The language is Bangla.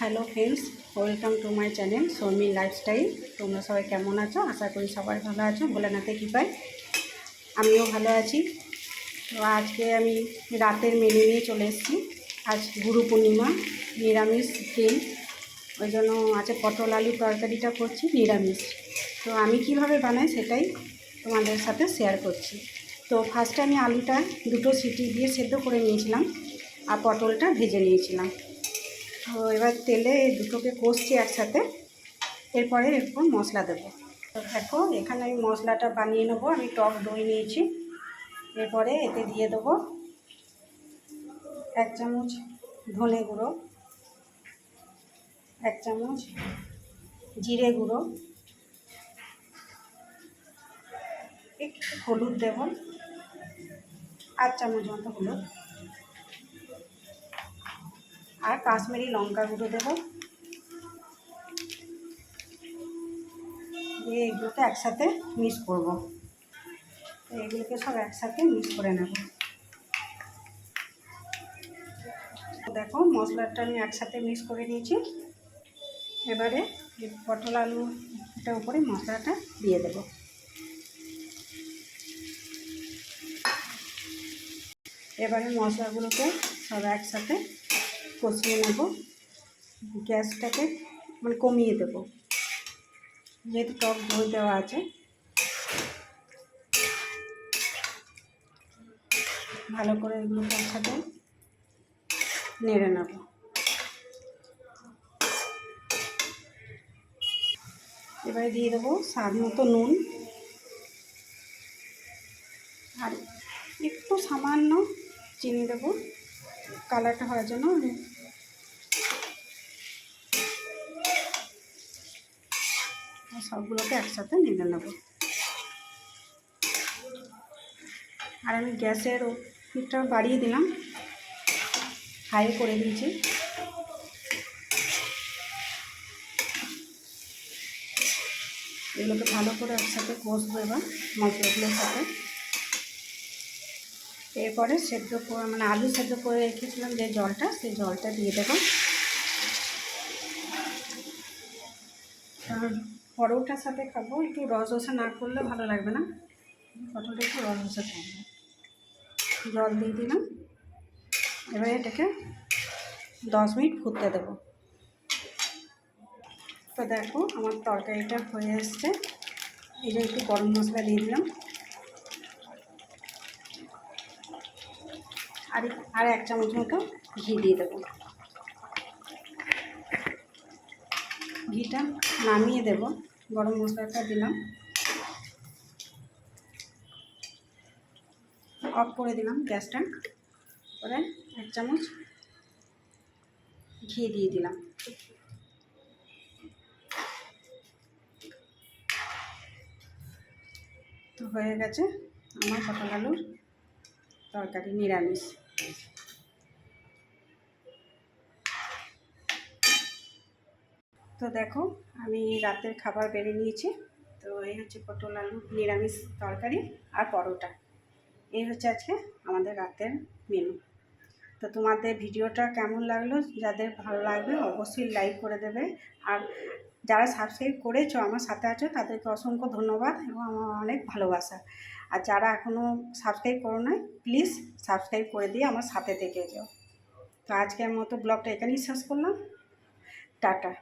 Hello friends, welcome to my channel শর্মির লাইফস্টাইল। তোমরা সবাই কেমন আছো? আশা করি সবাই ভালো আছো। ভোলেনাথে কৃপায় আমিও ভালো আছি। তো আজকে আমি রাতের মেনু নিয়ে চলে এসেছি। আজ গুরু পূর্ণিমা, নিরামিষ দিন, ওই জন্য আজকে পটল আলুর তরকারিটা করছি নিরামিষ। তো আমি কিভাবে বানাই সেটাই তোমাদের সাথে শেয়ার করছি। তো ফার্স্টে আমি আলুটা দুটো সিটি দিয়ে সেদ্ধ করে নিয়েছিলাম আর পটলটা ভেজে নিয়েছিলাম। তো এবার তেলে এই দুটোকে কষছি একসাথে। এরপরে এরপর মশলা দেবো। তো দেখো, এখানে আমি মশলাটা বানিয়ে নেবো। আমি টক দই নিয়েছি। এরপরে এতে দিয়ে দেবো 1 চামচ ধনে গুঁড়ো, 1 চামচ জিরে গুঁড়ো, একটু হলুদ দেবো, 8 চামচ মতো হলুদ, আর কাশ্মীরি লঙ্কা গুঁড়ো দেবো। দিয়ে এগুলোকে একসাথে মিক্স করবো। এগুলোকে সব একসাথে মিক্স করে নেব। দেখো, মশলাটা আমি একসাথে মিক্স করে নিয়েছি। এবারে পটল আলুটার উপরে মশলাটা দিয়ে দেব। এবারে মশলাগুলোকে সব একসাথে কষিয়ে নেব। গ্যাসটাকে কমিয়ে দেব, যেহেতু টক দই দেওয়া আছে। ভালো করে এগুলোকে একসাথে নেড়ে নেব। এবারে দিয়ে দেবো স্বাদ মতো নুন, আর একটু সামান্য চিনি দেবো কালারটা হওয়ার জন্য। সবগুলোকে একসাথে নেড়ে নেব। আর আমি গ্যাসের হিটটা বাড়িয়ে দিলাম, হাই করে দিয়েছি। এগুলোকে ভালো করে একসাথে কষবো এবার মশলাগুলোর সাথে। এরপরে সেদ্ধ করে আলু সেদ্ধ করে রেখেছিলাম যে জলটা, সেই জলটা দিয়ে দেবো। কারণ পরোটার সাথে খাবো, একটু রসা না করলে ভালো লাগবে না। পটলটা একটু রসা করবো। জল দিয়ে দিলাম। এবারে এটাকে 10 মিনিট ফুটতে দেবো। তো দেখো, আমার তরকারিটা হয়ে এসছে। এই যে একটু গরম মশলা দিয়ে দিলাম, আর 1 চামচ মতো ঘি দিয়ে দেবো। ঘিটা নামিয়ে দেব। গরম মশলাটা দিলাম, অফ করে দিলাম গ্যাসটা। পরে 1 চামচ ঘি দিয়ে দিলাম। তো হয়ে গেছে আমার পটল আলুর তরকারি নিরামিষ। তো দেখো, আমি রাতের খাবার বেড়ে নিয়েছি। তো এই হচ্ছে পটল আলু নিরামিষ তরকারি আর পরোটা। এই হচ্ছে আজকে আমাদের রাতের মেনু। তো তোমাদের ভিডিওটা কেমন লাগলো? যাদের ভালো লাগবে অবশ্যই লাইক করে দেবে। আর যারা সাবস্ক্রাইব করেছো, আমার সাথে আছো, তাদেরকে অসংখ্য ধন্যবাদ এবং আমার অনেক ভালোবাসা। আর যারা এখনও সাবস্ক্রাইব করো নাই, প্লিজ সাবস্ক্রাইব করে দিয়ে আমার সাথে থেকে যাও। তো আজকের মতো ব্লগটা এখানেই শেষ করলাম। টাটা।